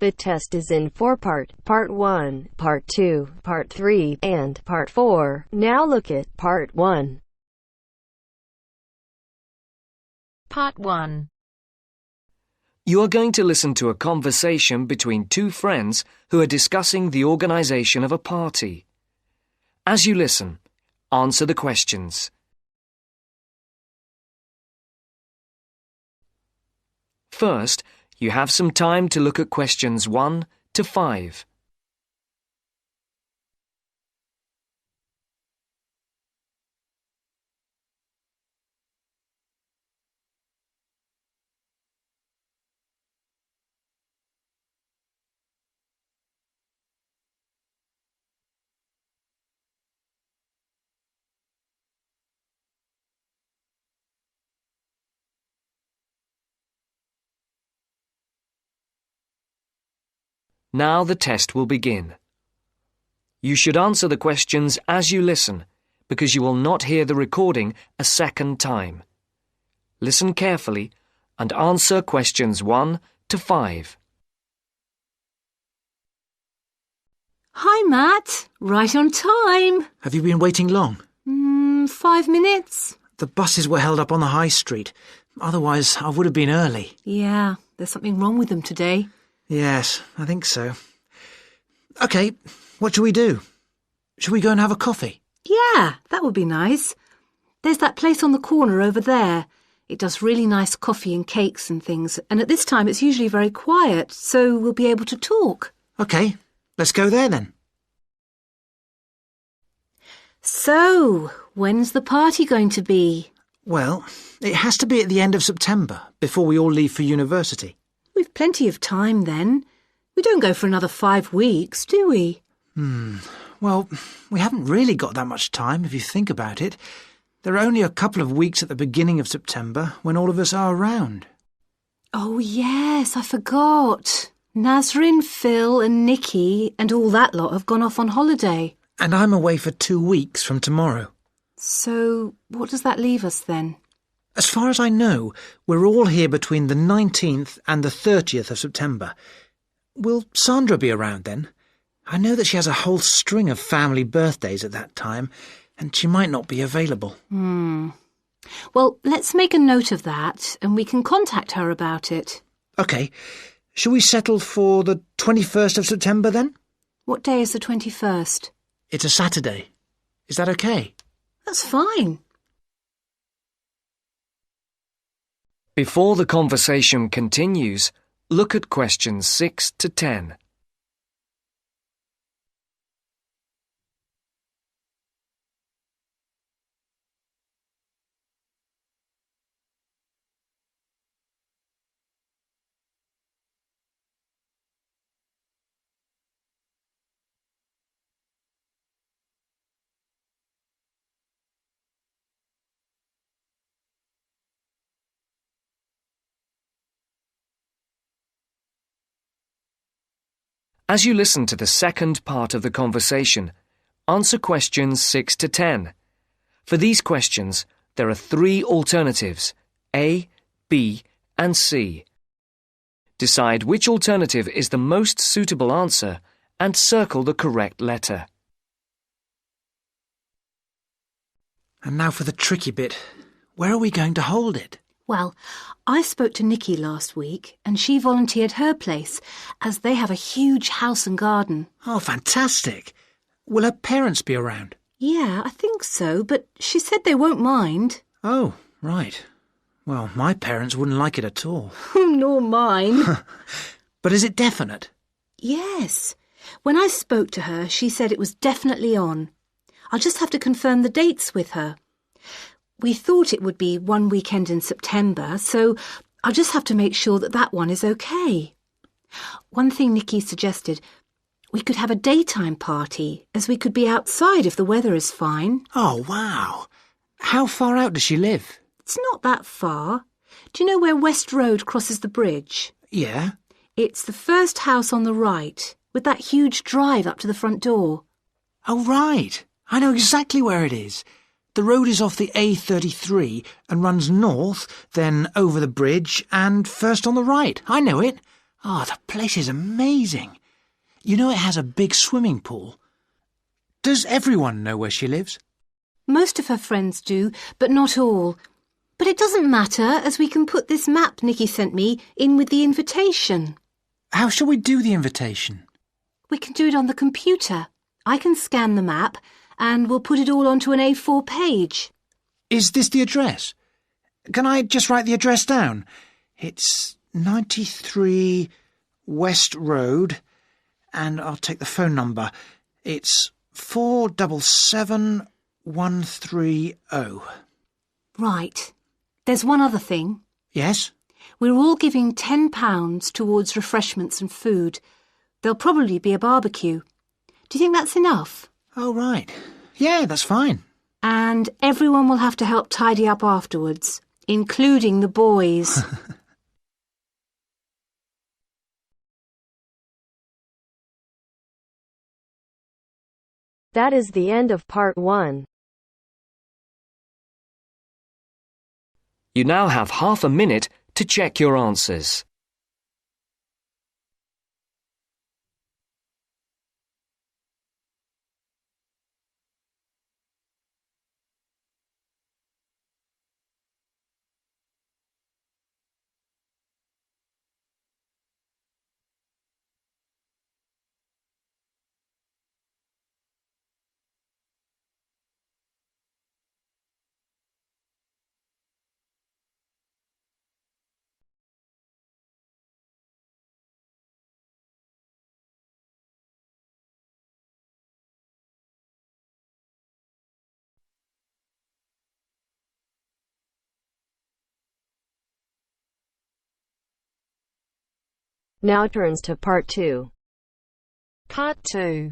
The test is in 4 parts: Part 1, Part 2, Part 3, and Part 4. Now look at Part 1. Part 1. You are going to listen to a conversation between two friends who are discussing the organization of a party. As you listen, answer the questions. First, you have some time to look at questions 1 to 5. Now the test will begin. You should answer the questions as you listen, because you will not hear the recording a second time. Listen carefully and answer questions 1 to 5. Hi, Matt. Right on time. Have you been waiting long? 5 minutes. The buses were held up on the high street. Otherwise, I would have been early. Yeah, there's something wrong with them today. Yes, I think so. OK, what shall we do? Shall we go and have a coffee? Yeah, that would be nice. There's that place on the corner over there. It does really nice coffee and cakes and things, and at this time it's usually very quiet, so we'll be able to talk. OK, let's go there then. So, when's the party going to be? Well, it has to be at the end of September, before we all leave for university. We've plenty of time then. We don't go for another 5 weeks, do we? Well, we haven't really got that much time, if you think about it. There are only a couple of weeks at the beginning of September when all of us are around. Oh, yes, I forgot. Nazrin, Phil and Nikki and all that lot have gone off on holiday. And I'm away for 2 weeks from tomorrow. So, what does that leave us then? As far as I know, we're all here between the 19th and the 30th of September. Will Sandra be around then? I know that she has a whole string of family birthdays at that time, and she might not be available. Well, let's make a note of that, and we can contact her about it. OK. Shall we settle for the 21st of September then? What day is the 21st? It's a Saturday. Is that OK? That's fine. Before the conversation continues, look at questions 6 to 10. As you listen to the second part of the conversation, answer questions 6 to 10. For these questions, there are 3 alternatives, A, B, and C. Decide which alternative is the most suitable answer and circle the correct letter. And now for the tricky bit. Where are we going to hold it? Well, I spoke to Nikki last week and she volunteered her place as they have a huge house and garden. Oh, fantastic. Will her parents be around? Yeah, I think so, but she said they won't mind. Oh, right. Well, my parents wouldn't like it at all. Nor mine. But is it definite? Yes. When I spoke to her, she said it was definitely on. I'll just have to confirm the dates with her. We thought it would be one weekend in September, so I'll just have to make sure that that one is okay. One thing Nikki suggested, we could have a daytime party, as we could be outside if the weather is fine. Oh, wow. How far out does she live? It's not that far. Do you know where West Road crosses the bridge? Yeah. It's the first house on the right, with that huge drive up to the front door. Oh, right. I know exactly where it is. The road is off the A33 and runs north, then over the bridge and first on the right. I know it. Oh, the place is amazing. You know it has a big swimming pool. Does everyone know where she lives? Most of her friends do, but not all. But it doesn't matter, as we can put this map Nikki sent me in with the invitation. How shall we do the invitation? We can do it on the computer. I can scan the map, and we'll put it all onto an A4 page. Is this the address? Can I just write the address down? It's 93 West Road, and I'll take the phone number. It's 477130. Right. There's one other thing. Yes? We're all giving £10 towards refreshments and food. There'll probably be a barbecue. Do you think that's enough? Oh, right. Yeah, that's fine. And everyone will have to help tidy up afterwards, including the boys. That is the end of part 1. You now have half a minute to check your answers. Now turns to part 2. Part 2.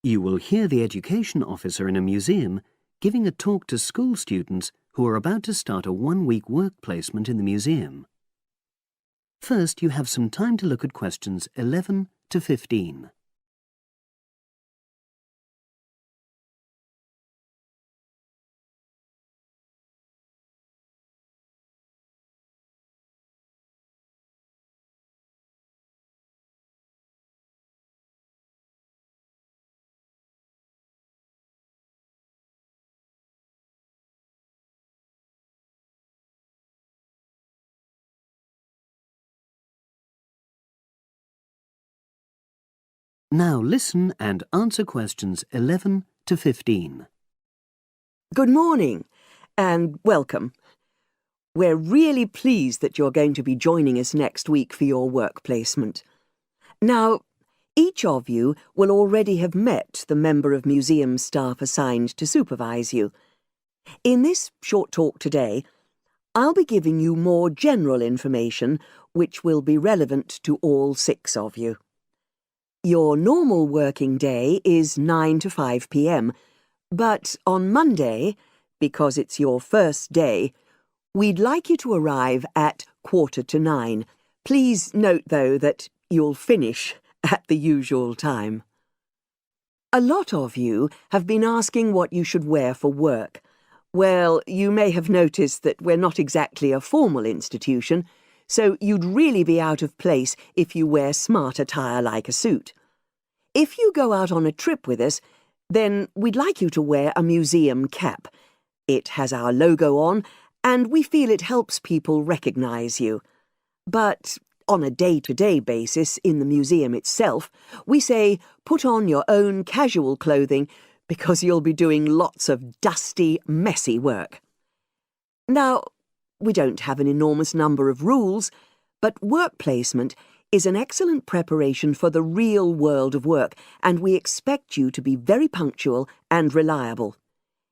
You will hear the education officer in a museum giving a talk to school students who are about to start a one-week work placement in the museum. First, you have some time to look at questions 11 to 15. Now listen and answer questions 11 to 15. Good morning and welcome. We're really pleased that you're going to be joining us next week for your work placement. Now, each of you will already have met the member of museum staff assigned to supervise you. In this short talk today, I'll be giving you more general information which will be relevant to all 6 of you. Your normal working day is 9 to 5 p.m, but on Monday, because it's your first day, we'd like you to arrive at 8:45. Please note, though, that you'll finish at the usual time. A lot of you have been asking what you should wear for work. Well, you may have noticed that we're not exactly a formal institution, so you'd really be out of place if you wear smart attire like a suit. If you go out on a trip with us, then we'd like you to wear a museum cap. It has our logo on, and we feel it helps people recognise you. But on a day-to-day basis in the museum itself, we say put on your own casual clothing because you'll be doing lots of dusty, messy work. Now, we don't have an enormous number of rules, but work placement is an excellent preparation for the real world of work, and we expect you to be very punctual and reliable.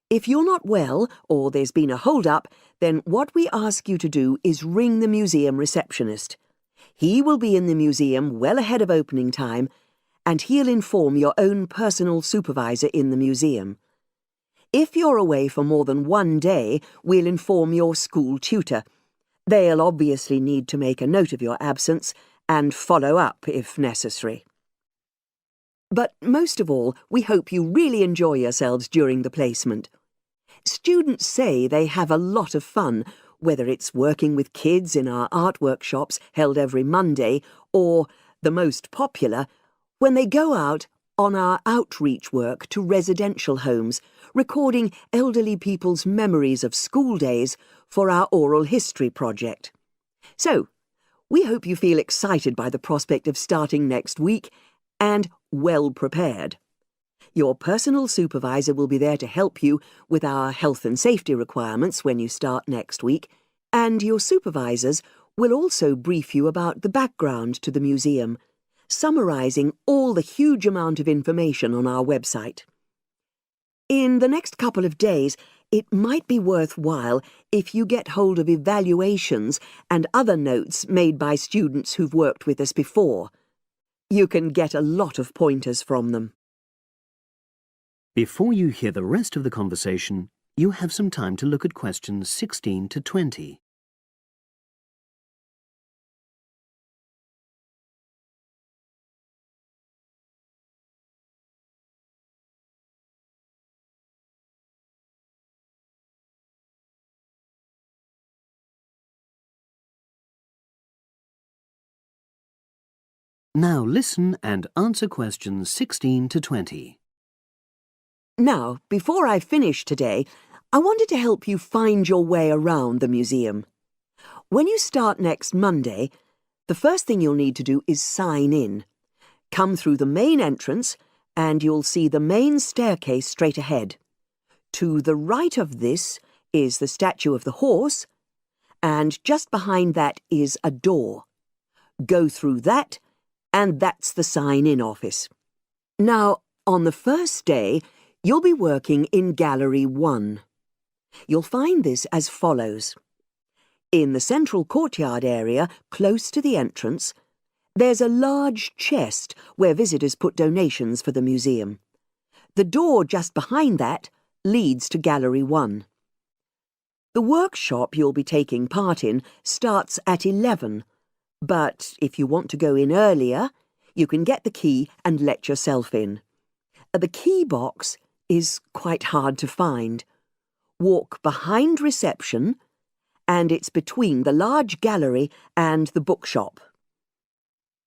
If you're not well, or there's been a hold-up, then what we ask you to do is ring the museum receptionist. He will be in the museum well ahead of opening time, and he'll inform your own personal supervisor in the museum. If you're away for more than one day, we'll inform your school tutor. They'll obviously need to make a note of your absence and follow up if necessary. But most of all, we hope you really enjoy yourselves during the placement. Students say they have a lot of fun whether it's working with kids in our art workshops held every Monday, or, the most popular, when they go out on our outreach work to residential homes, recording elderly people's memories of school days for our oral history project. So, we hope you feel excited by the prospect of starting next week and well prepared. Your personal supervisor will be there to help you with our health and safety requirements when you start next week, and your supervisors will also brief you about the background to the museum, summarising all the huge amount of information on our website. In the next couple of days, it might be worthwhile if you get hold of evaluations and other notes made by students who've worked with us before. You can get a lot of pointers from them. Before you hear the rest of the conversation, you have some time to look at questions 16 to 20. Now listen and answer questions 16 to 20. Now, before I finish today, I wanted to help you find your way around the museum. When you start next Monday, the first thing you'll need to do is sign in. Come through the main entrance and you'll see the main staircase straight ahead. To the right of this is the statue of the horse, and just behind that is a door. Go through that, and that's the sign-in office. Now, on the first day, you'll be working in Gallery 1. You'll find this as follows. In the central courtyard area, close to the entrance, there's a large chest where visitors put donations for the museum. The door just behind that leads to Gallery 1. The workshop you'll be taking part in starts at 11, but if you want to go in earlier, you can get the key and let yourself in. The key box is quite hard to find. Walk behind reception, and it's between the large gallery and the bookshop.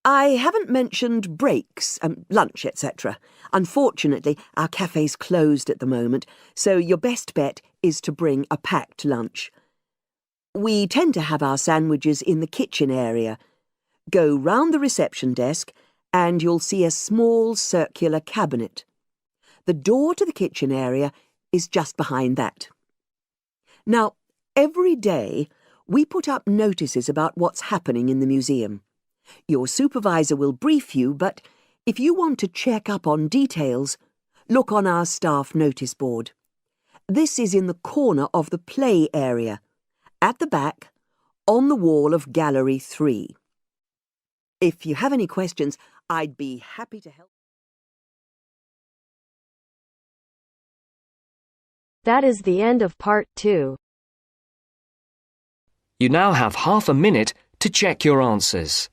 I haven't mentioned breaks, lunch, etc. Unfortunately, our cafe's closed at the moment, so your best bet is to bring a packed lunch. We tend to have our sandwiches in the kitchen area. Go round the reception desk, and you'll see a small circular cabinet. The door to the kitchen area is just behind that. Now, every day, we put up notices about what's happening in the museum. Your supervisor will brief you, but if you want to check up on details, look on our staff notice board. This is in the corner of the play area, at the back, on the wall of Gallery 3. If you have any questions, I'd be happy to help. That is the end of part 2. You now have half a minute to check your answers.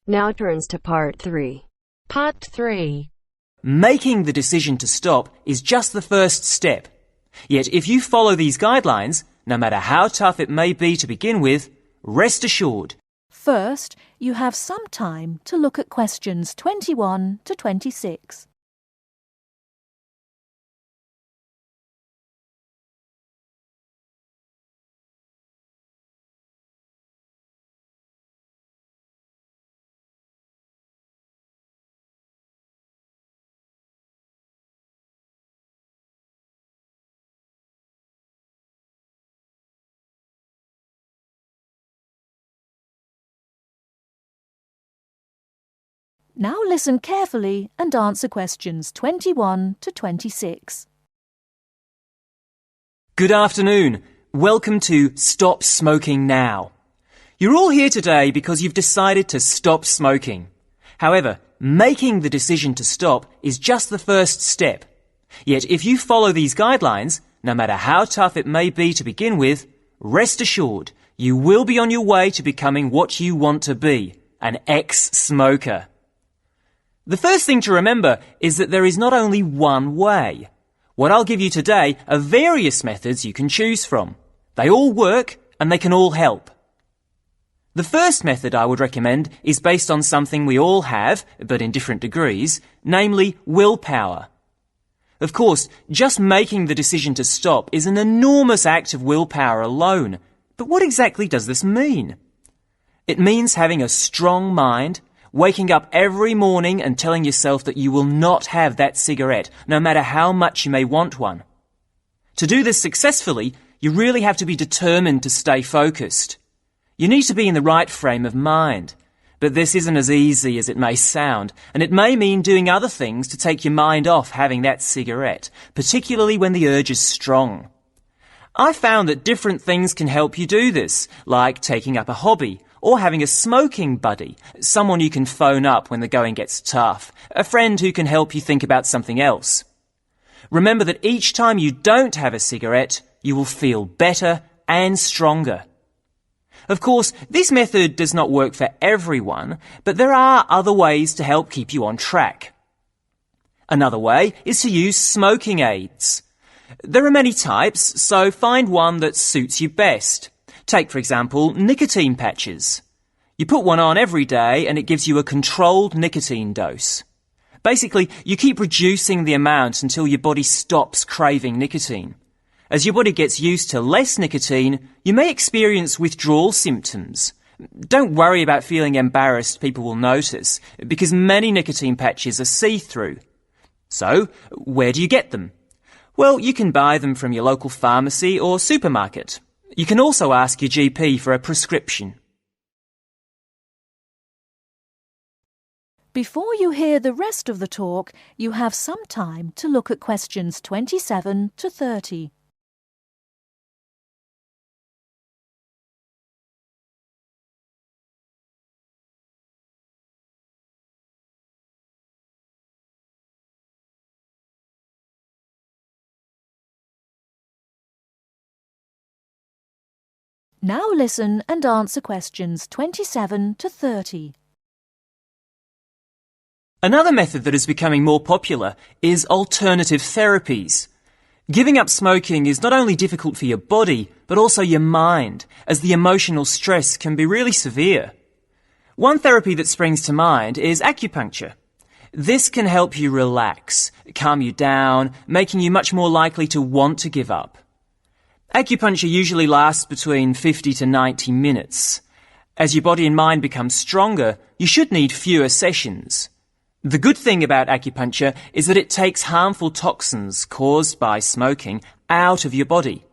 Now turns to part 3. Part 3. Making the decision to stop is just the first step. Yet if you follow these guidelines, no matter how tough it may be to begin with, rest assured. First, you have some time to look at questions 21 to 26. Now listen carefully and answer questions 21 to 26. Good afternoon. Welcome to Stop Smoking Now. You're all here today because you've decided to stop smoking. However, making the decision to stop is just the first step. Yet if you follow these guidelines, no matter how tough it may be to begin with, rest assured you will be on your way to becoming what you want to be, an ex-smoker. The first thing to remember is that there is not only one way. What I'll give you today are various methods you can choose from. They all work and they can all help. The first method I would recommend is based on something we all have, but in different degrees, namely willpower. Of course, just making the decision to stop is an enormous act of willpower alone. But what exactly does this mean? It means having a strong mind, waking up every morning and telling yourself that you will not have that cigarette, no matter how much you may want one. To do this successfully, you really have to be determined to stay focused. You need to be in the right frame of mind. But this isn't as easy as it may sound, and it may mean doing other things to take your mind off having that cigarette, particularly when the urge is strong. I found that different things can help you do this, like taking up a hobby, or having a smoking buddy, someone you can phone up when the going gets tough, a friend who can help you think about something else. Remember that each time you don't have a cigarette, you will feel better and stronger. Of course, this method does not work for everyone, but there are other ways to help keep you on track. Another way is to use smoking aids. There are many types, so find one that suits you best. Take, for example, nicotine patches. You put one on every day and it gives you a controlled nicotine dose. Basically, you keep reducing the amount until your body stops craving nicotine. As your body gets used to less nicotine, you may experience withdrawal symptoms. Don't worry about feeling embarrassed people will notice, because many nicotine patches are see-through. So, where do you get them? Well, you can buy them from your local pharmacy or supermarket. You can also ask your GP for a prescription. Before you hear the rest of the talk, you have some time to look at questions 27 to 30. Now listen and answer questions 27 to 30. Another method that is becoming more popular is alternative therapies. Giving up smoking is not only difficult for your body, but also your mind, as the emotional stress can be really severe. One therapy that springs to mind is acupuncture. This can help you relax, calm you down, making you much more likely to want to give up. Acupuncture usually lasts between 50 to 90 minutes. As your body and mind become stronger, you should need fewer sessions. The good thing about acupuncture is that it takes harmful toxins caused by smoking out of your body.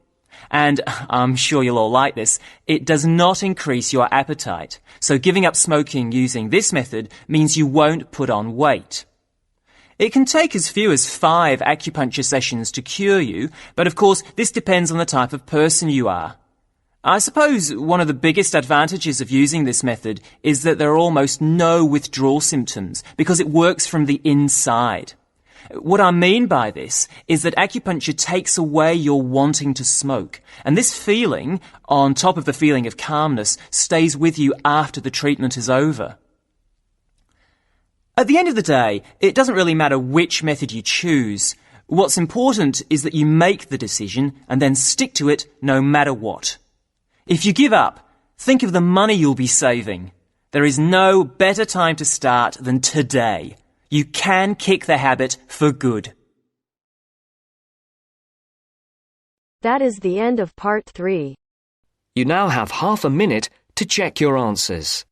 And I'm sure you'll all like this, it does not increase your appetite. So giving up smoking using this method means you won't put on weight. It can take as few as 5 acupuncture sessions to cure you, but of course this depends on the type of person you are. I suppose one of the biggest advantages of using this method is that there are almost no withdrawal symptoms because it works from the inside. What I mean by this is that acupuncture takes away your wanting to smoke, and this feeling, on top of the feeling of calmness, stays with you after the treatment is over. At the end of the day, it doesn't really matter which method you choose. What's important is that you make the decision and then stick to it no matter what. If you give up, think of the money you'll be saving. There is no better time to start than today. You can kick the habit for good. That is the end of part 3. You now have half a minute to check your answers.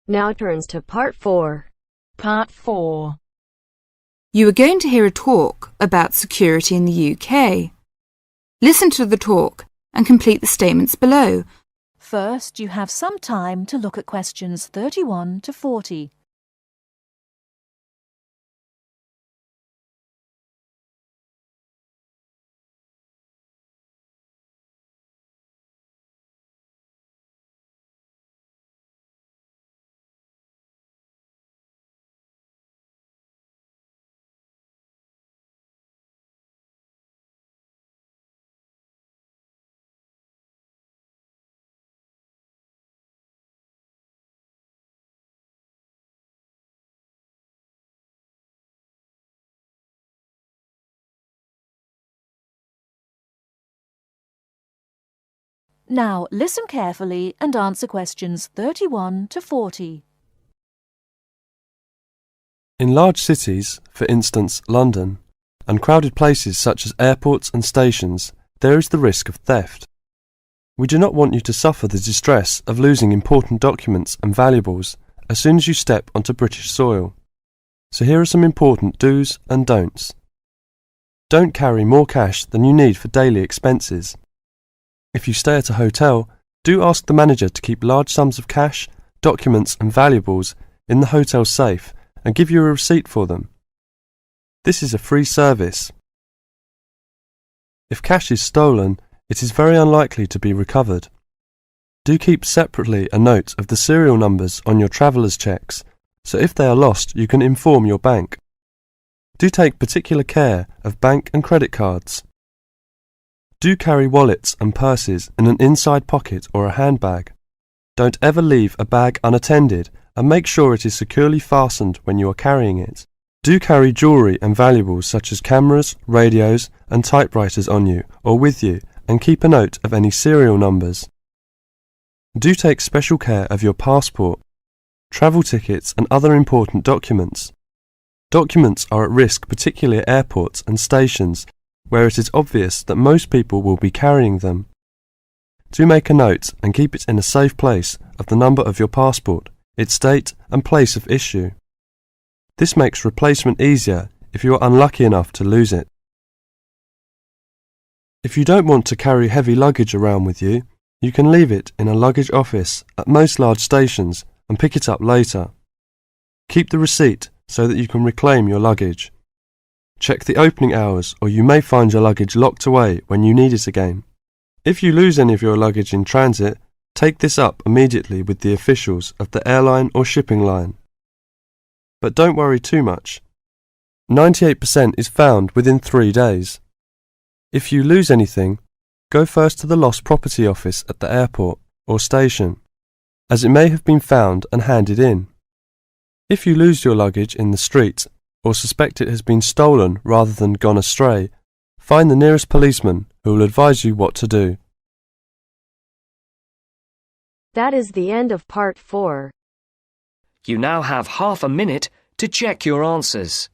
Now turns to Part 4. Part 4. You are going to hear a talk about security in the UK. Listen to the talk and complete the statements below. First, you have some time to look at questions 31 to 40. Now, listen carefully and answer questions 31 to 40. In large cities, for instance London, and crowded places such as airports and stations, there is the risk of theft. We do not want you to suffer the distress of losing important documents and valuables as soon as you step onto British soil. So here are some important do's and don'ts. Don't carry more cash than you need for daily expenses. If you stay at a hotel, do ask the manager to keep large sums of cash, documents and valuables in the hotel safe and give you a receipt for them. This is a free service. If cash is stolen, it is very unlikely to be recovered. Do keep separately a note of the serial numbers on your traveller's checks, so if they are lost you can inform your bank. Do take particular care of bank and credit cards. Do carry wallets and purses in an inside pocket or a handbag. Don't ever leave a bag unattended and make sure it is securely fastened when you are carrying it. Do carry jewellery and valuables such as cameras, radios and typewriters on you or with you and keep a note of any serial numbers. Do take special care of your passport, travel tickets and other important documents. Documents are at risk particularly at airports and stations where it is obvious that most people will be carrying them. Do make a note and keep it in a safe place of the number of your passport, its date and place of issue. This makes replacement easier if you are unlucky enough to lose it. If you don't want to carry heavy luggage around with you, you can leave it in a luggage office at most large stations and pick it up later. Keep the receipt so that you can reclaim your luggage. Check the opening hours or you may find your luggage locked away when you need it again. If you lose any of your luggage in transit, take this up immediately with the officials of the airline or shipping line. But don't worry too much. 98% is found within 3 days. If you lose anything, go first to the lost property office at the airport or station, as it may have been found and handed in. If you lose your luggage in the street, or suspect it has been stolen rather than gone astray, find the nearest policeman who will advise you what to do. That is the end of Part 4. You now have half a minute to check your answers.